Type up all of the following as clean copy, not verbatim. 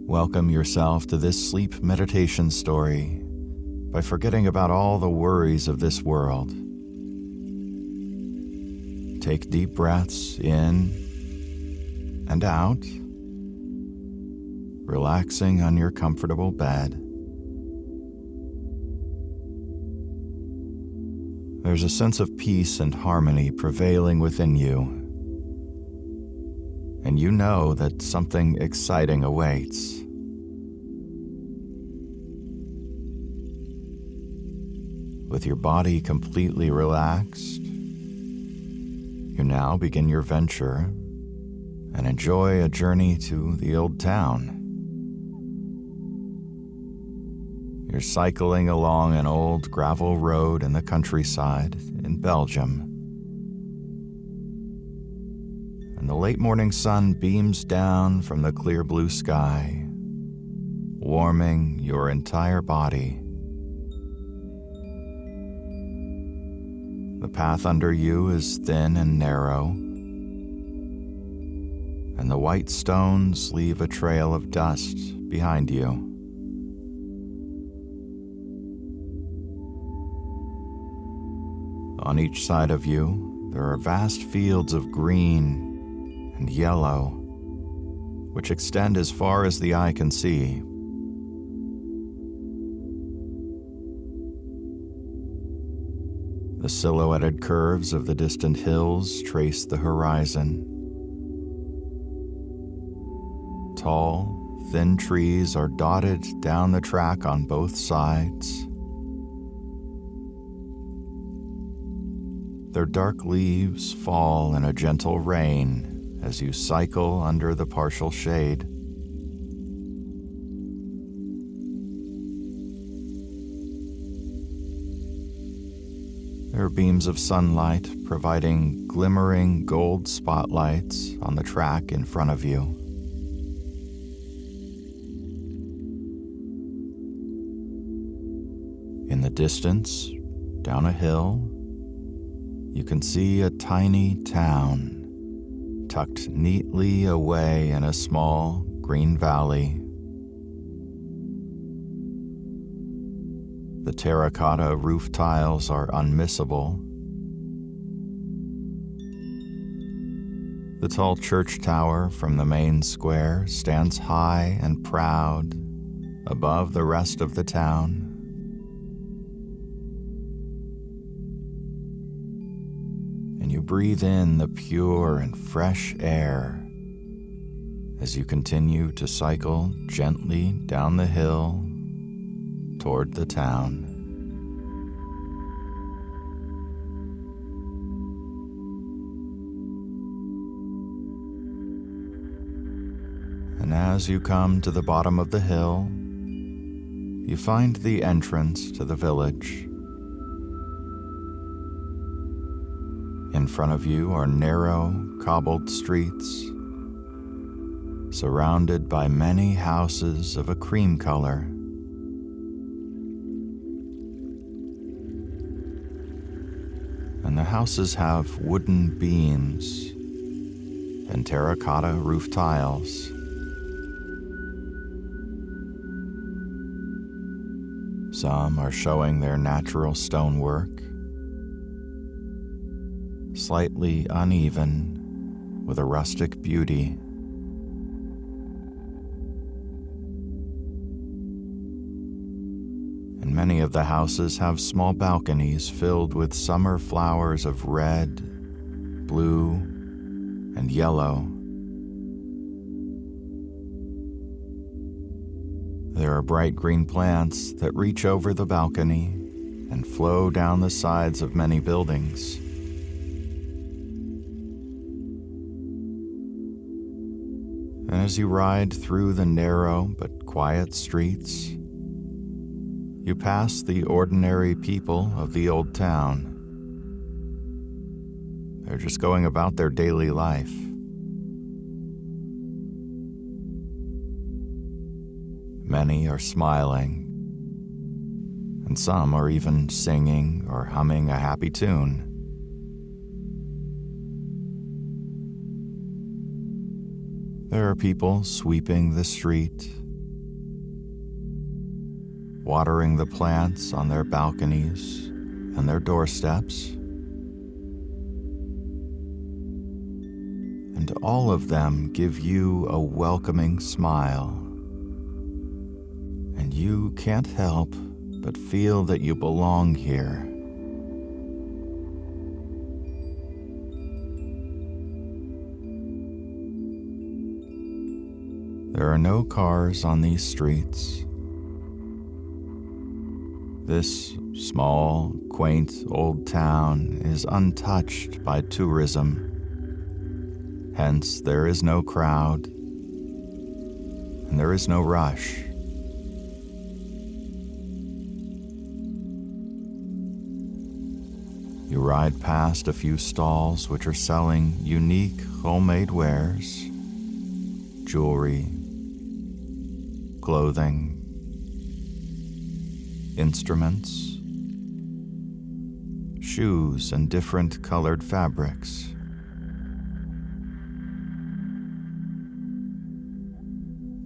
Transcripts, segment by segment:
Welcome yourself to this sleep meditation story by forgetting about all the worries of this world. Take deep breaths in and out, relaxing on your comfortable bed. There's a sense of peace and harmony prevailing within you, and you know that something exciting awaits. With your body completely relaxed, you now begin your venture and enjoy a journey to the old town. You're cycling along an old gravel road in the countryside in Belgium, and the late morning sun beams down from the clear blue sky, warming your entire body. The path under you is thin and narrow, and the white stones leave a trail of dust behind you. On each side of you, there are vast fields of green and yellow, which extend as far as the eye can see. The silhouetted curves of the distant hills trace the horizon. Tall, thin trees are dotted down the track on both sides. Their dark leaves fall in a gentle rain as you cycle under the partial shade. There are beams of sunlight providing glimmering gold spotlights on the track in front of you. In the distance, down a hill, you can see a tiny town tucked neatly away in a small green valley. The terracotta roof tiles are unmissable. The tall church tower from the main square stands high and proud above the rest of the town. And you breathe in the pure and fresh air as you continue to cycle gently down the hill toward the town. And as you come to the bottom of the hill, you find the entrance to the village. In front of you are narrow, cobbled streets, surrounded by many houses of a cream color. And the houses have wooden beams and terracotta roof tiles. Some are showing their natural stonework, slightly uneven, with a rustic beauty. And many of the houses have small balconies filled with summer flowers of red, blue, and yellow. There are bright green plants that reach over the balcony and flow down the sides of many buildings. And as you ride through the narrow but quiet streets, you pass the ordinary people of the old town. They're just going about their daily life. Many are smiling, and some are even singing or humming a happy tune. There are people sweeping the street, watering the plants on their balconies and their doorsteps. And all of them give you a welcoming smile. And you can't help but feel that you belong here. There are no cars on these streets. This small, quaint old town is untouched by tourism. Hence, there is no crowd, and there is no rush. You ride past a few stalls which are selling unique homemade wares, jewelry, clothing, instruments, shoes, and different colored fabrics.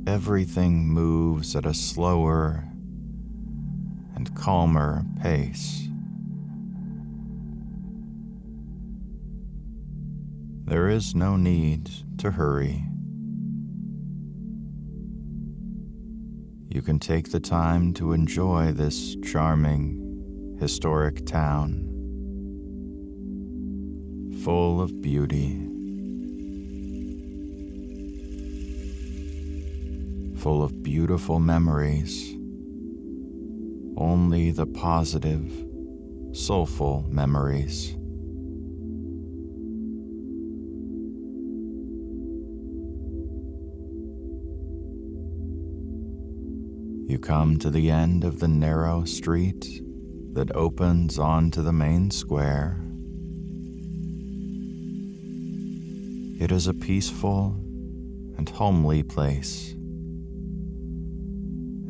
Everything moves at a slower and calmer pace. There is no need to hurry. You can take the time to enjoy this charming, historic town, full of beauty, full of beautiful memories, only the positive, soulful memories. You come to the end of the narrow street that opens onto the main square. It is a peaceful and homely place,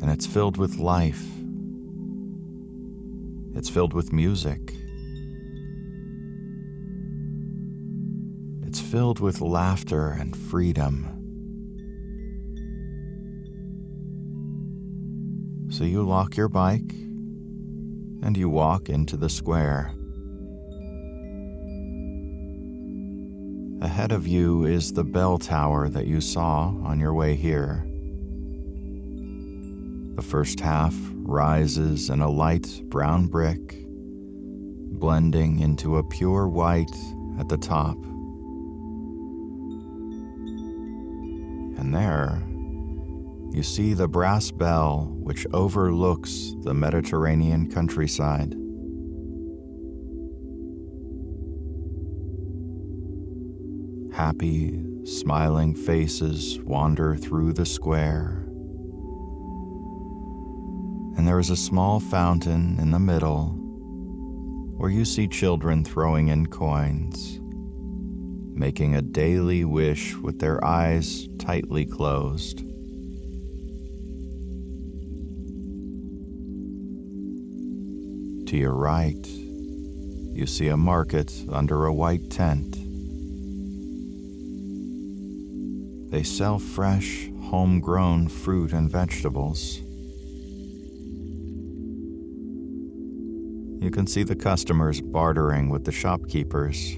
and it's filled with life. It's filled with music. It's filled with laughter and freedom. So you lock your bike and you walk into the square. Ahead of you is the bell tower that you saw on your way here. The first half rises in a light brown brick, blending into a pure white at the top. And there, you see the brass bell which overlooks the Mediterranean countryside. Happy, smiling faces wander through the square, and there is a small fountain in the middle where you see children throwing in coins, making a daily wish with their eyes tightly closed. To your right, you see a market under a white tent. They sell fresh, homegrown fruit and vegetables. You can see the customers bartering with the shopkeepers.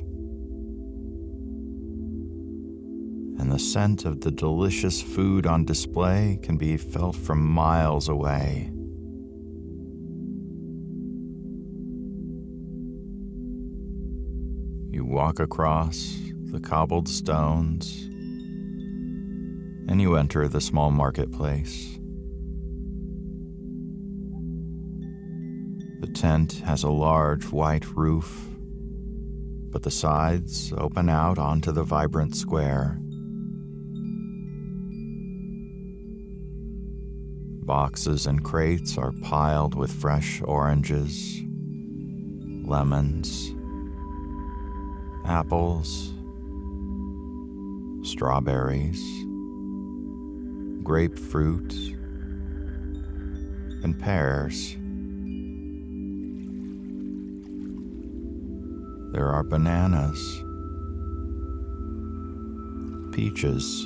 And the scent of the delicious food on display can be felt from miles away. You walk across the cobbled stones, and you enter the small marketplace. The tent has a large white roof, but the sides open out onto the vibrant square. Boxes and crates are piled with fresh oranges, lemons, apples, strawberries, grapefruit, and pears. There are bananas, peaches,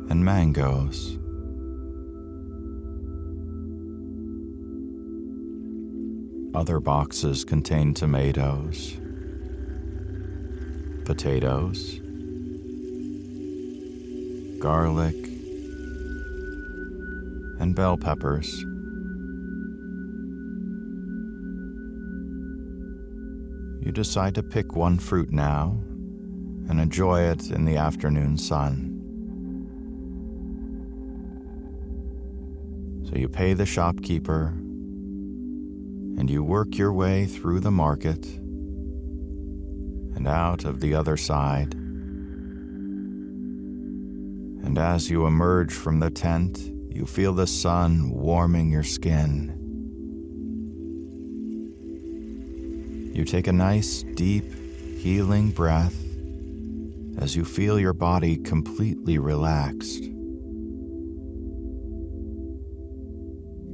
and mangoes. Other boxes contain tomatoes, potatoes, garlic, and bell peppers. You decide to pick one fruit now and enjoy it in the afternoon sun. So you pay the shopkeeper and you work your way through the market and out of the other side. And as you emerge from the tent, you feel the sun warming your skin. You take a nice, deep, healing breath as you feel your body completely relaxed.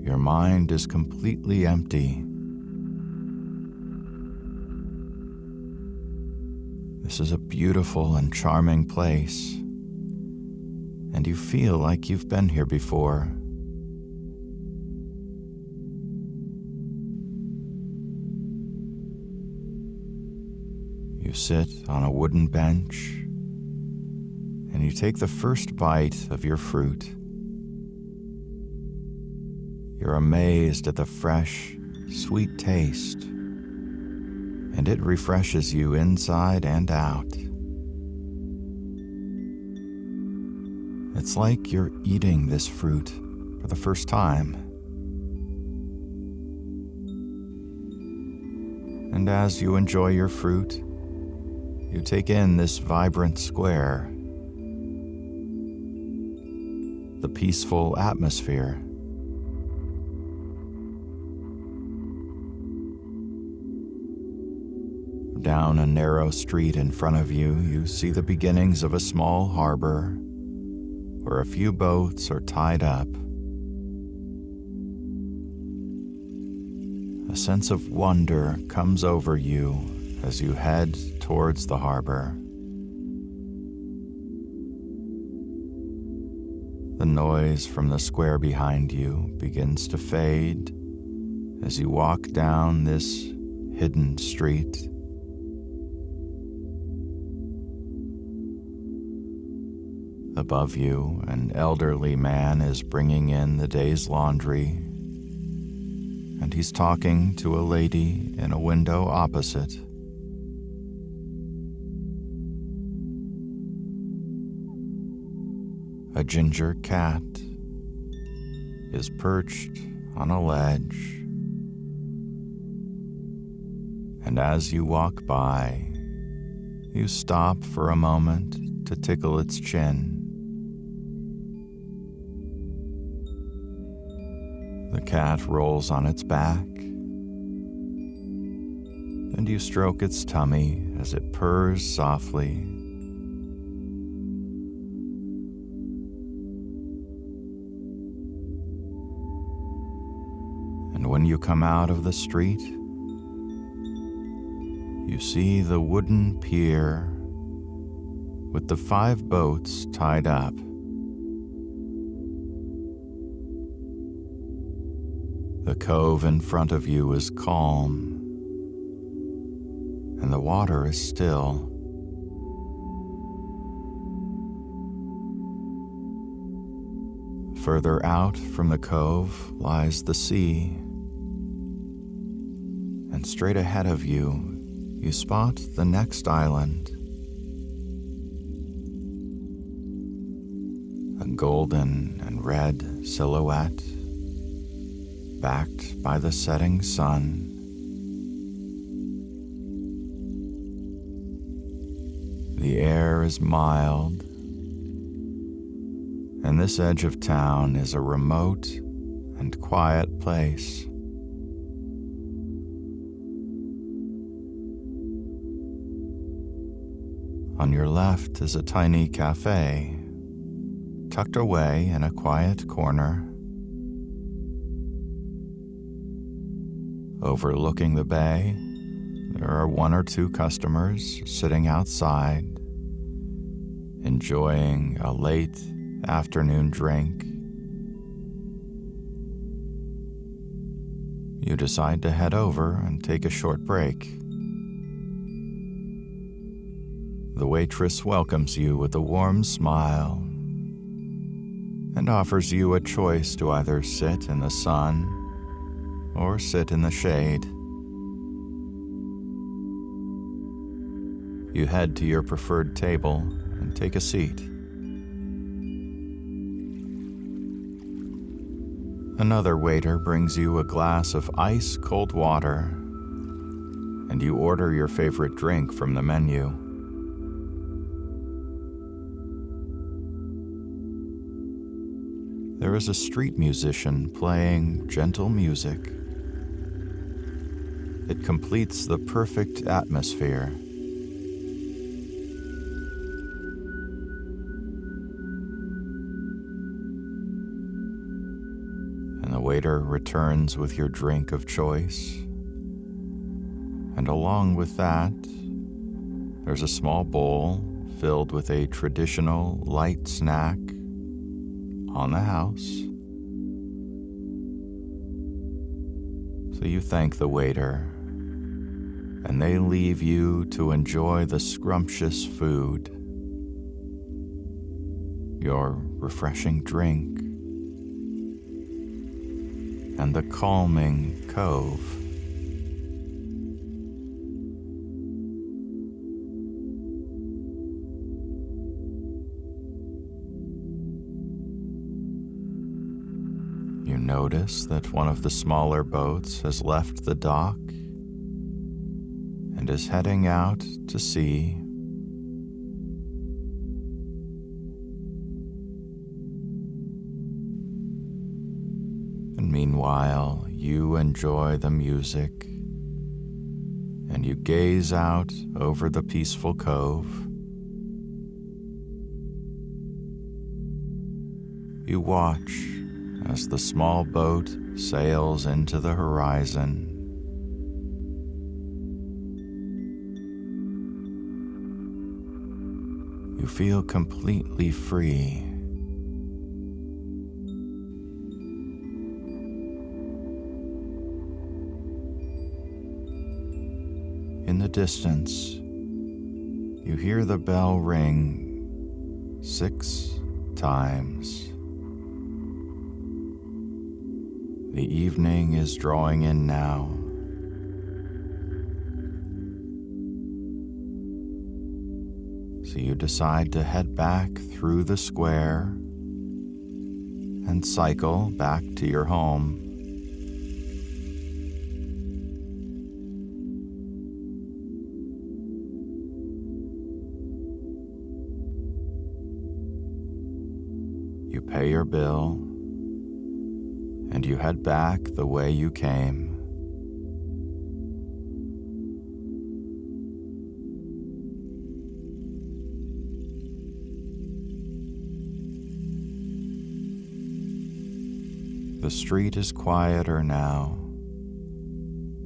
Your mind is completely empty. This is a beautiful and charming place, and you feel like you've been here before. You sit on a wooden bench, and you take the first bite of your fruit. You're amazed at the fresh, sweet taste, and it refreshes you inside and out. It's like you're eating this fruit for the first time. And as you enjoy your fruit, you take in this vibrant square, the peaceful atmosphere. Down a narrow street in front of you, you see the beginnings of a small harbor where a few boats are tied up. A sense of wonder comes over you as you head towards the harbor. The noise from the square behind you begins to fade as you walk down this hidden street. Above you, an elderly man is bringing in the day's laundry, and he's talking to a lady in a window opposite. A ginger cat is perched on a ledge, and as you walk by, you stop for a moment to tickle its chin. The cat rolls on its back, and you stroke its tummy as it purrs softly. And when you come out of the street, you see the wooden pier with the 5 boats tied up. The cove in front of you is calm, and the water is still. Further out from the cove lies the sea, and straight ahead of you, you spot the next island. A golden and red silhouette, backed by the setting sun. The air is mild, and this edge of town is a remote and quiet place. On your left is a tiny cafe, tucked away in a quiet corner. Overlooking the bay, there are 1 or 2 customers sitting outside, enjoying a late afternoon drink. you decide to head over and take a short break. The waitress welcomes you with a warm smile and offers you a choice to either sit in the sun or sit in the shade. You head to your preferred table and take a seat. Another waiter brings you a glass of ice-cold water, and you order your favorite drink from the menu. There is a street musician playing gentle music. It completes the perfect atmosphere. And the waiter returns with your drink of choice. And along with that, there's a small bowl filled with a traditional light snack on the house. So you thank the waiter, and they leave you to enjoy the scrumptious food, your refreshing drink, and the calming cove. You notice that one of the smaller boats has left the dock and is heading out to sea. And meanwhile, you enjoy the music and you gaze out over the peaceful cove. You watch as the small boat sails into the horizon. You feel completely free. In the distance, you hear the bell ring 6 times. The evening is drawing in now. So you decide to head back through the square and cycle back to your home. You pay your bill and you head back the way you came. The street is quieter now,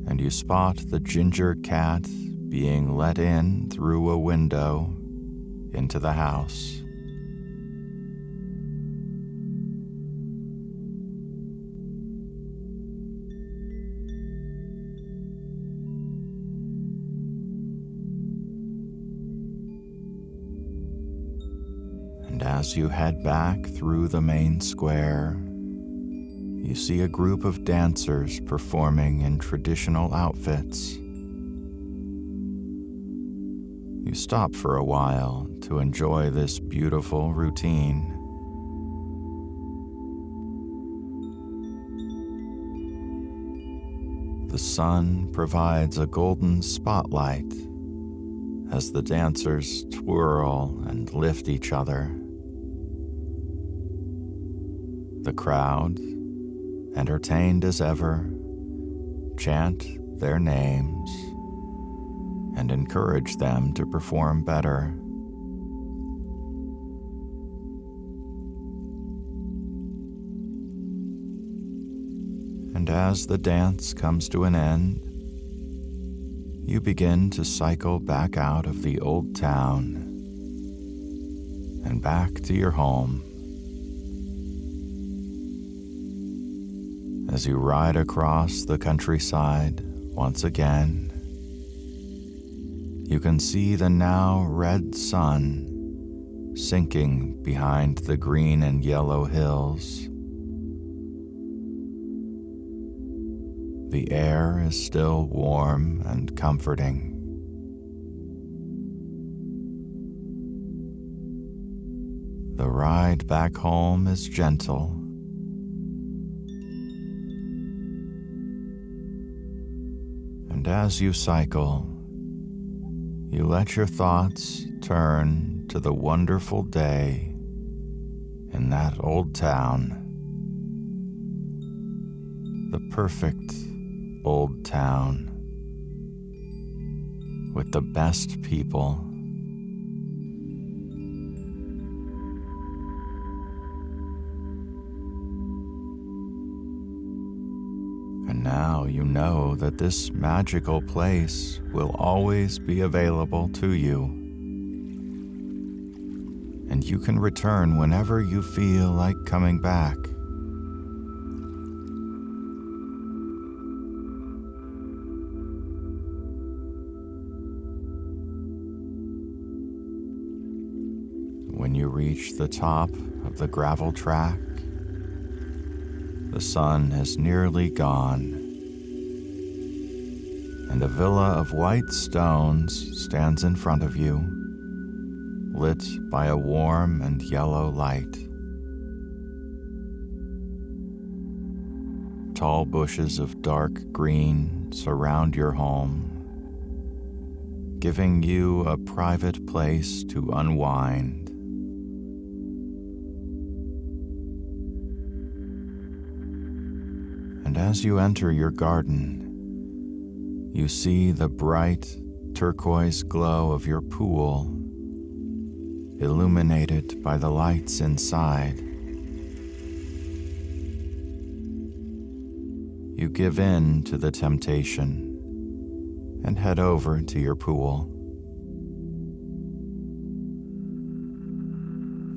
and you spot the ginger cat being let in through a window into the house. And as you head back through the main square, you see a group of dancers performing in traditional outfits. You stop for a while to enjoy this beautiful routine. The sun provides a golden spotlight as the dancers twirl and lift each other. The crowd, entertained as ever, chant their names and encourage them to perform better. And as the dance comes to an end, you begin to cycle back out of the old town and back to your home. As you ride across the countryside once again, you can see the now red sun sinking behind the green and yellow hills. The air is still warm and comforting. The ride back home is gentle. And as you cycle, you let your thoughts turn to the wonderful day in that old town. The perfect old town with the best people. And now you know that this magical place will always be available to you. And you can return whenever you feel like coming back. When you reach the top of the gravel track, the sun has nearly gone, and a villa of white stones stands in front of you, lit by a warm and yellow light. Tall bushes of dark green surround your home, giving you a private place to unwind. And as you enter your garden, you see the bright turquoise glow of your pool, illuminated by the lights inside. You give in to the temptation and head over to your pool.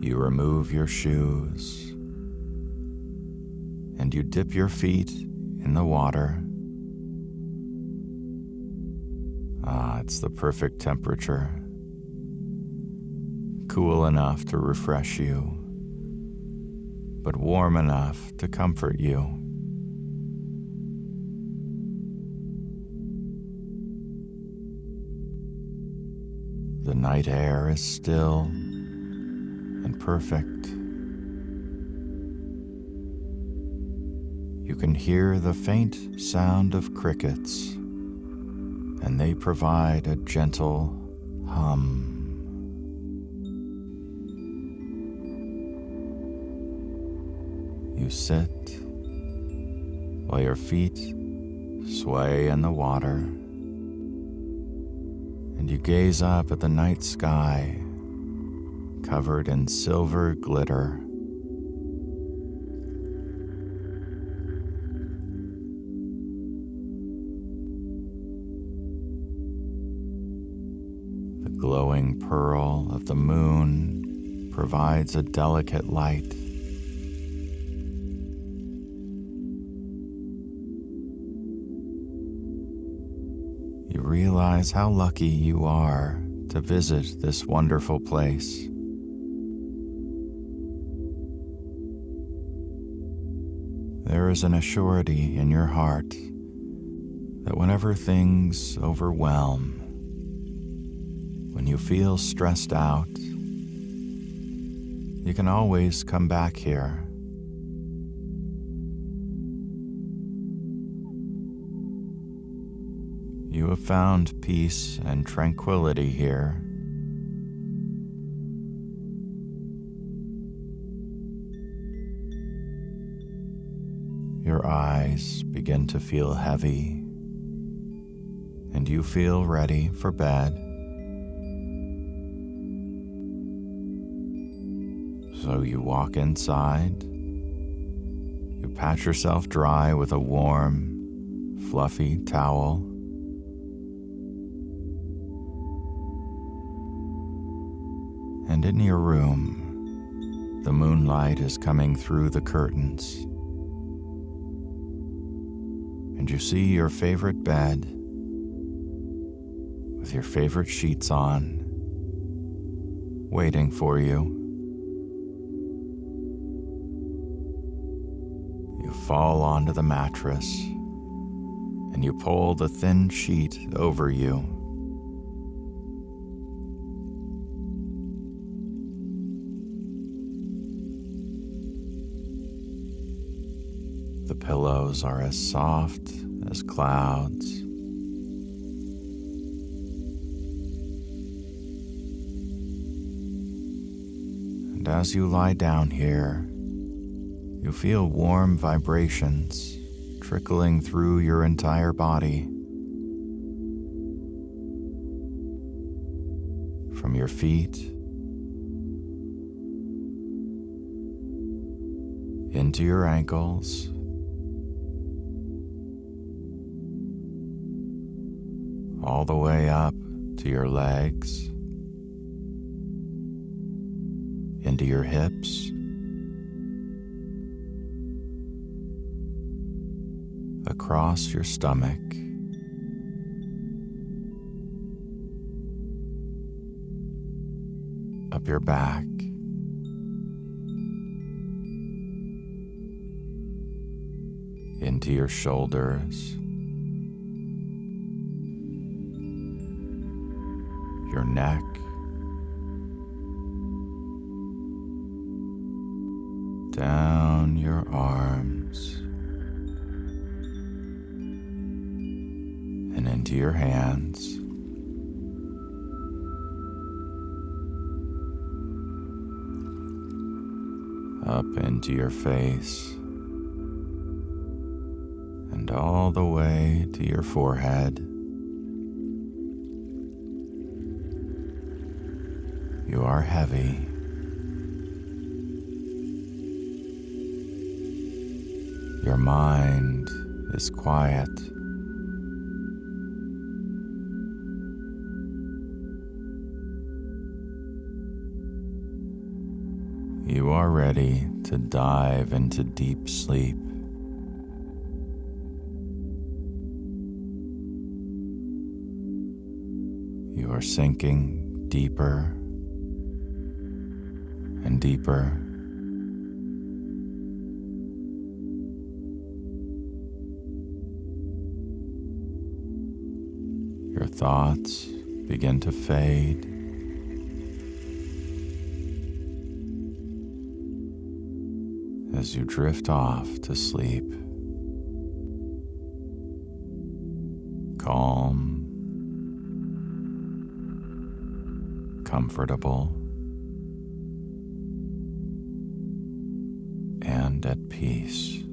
You remove your shoes and you dip your feet in the water. It's the perfect temperature, cool enough to refresh you, but warm enough to comfort you. The night air is still and perfect. You can hear the faint sound of crickets, and they provide a gentle hum. You sit while your feet sway in the water, and you gaze up at the night sky covered in silver glitter. The glowing pearl of the moon provides a delicate light. You realize how lucky you are to visit this wonderful place. There is an assurity in your heart that whenever things overwhelm, when you feel stressed out, you can always come back here. You have found peace and tranquility here. Your eyes begin to feel heavy, and you feel ready for bed. So you walk inside, you pat yourself dry with a warm, fluffy towel. And in your room, the moonlight is coming through the curtains. and you see your favorite bed with your favorite sheets on, waiting for you. You fall onto the mattress and you pull the thin sheet over you. The pillows are as soft as clouds. And as you lie down here, you feel warm vibrations trickling through your entire body. From your feet into your ankles, all the way up to your legs, into your hips, across your stomach, up your back, into your shoulders, your neck, down your arms, and into your hands, up into your face, and all the way to your forehead. You are heavy. Your mind is quiet. You are ready to dive into deep sleep. You are sinking deeper and deeper. Your thoughts begin to fade. As you drift off to sleep, calm, comfortable, and at peace.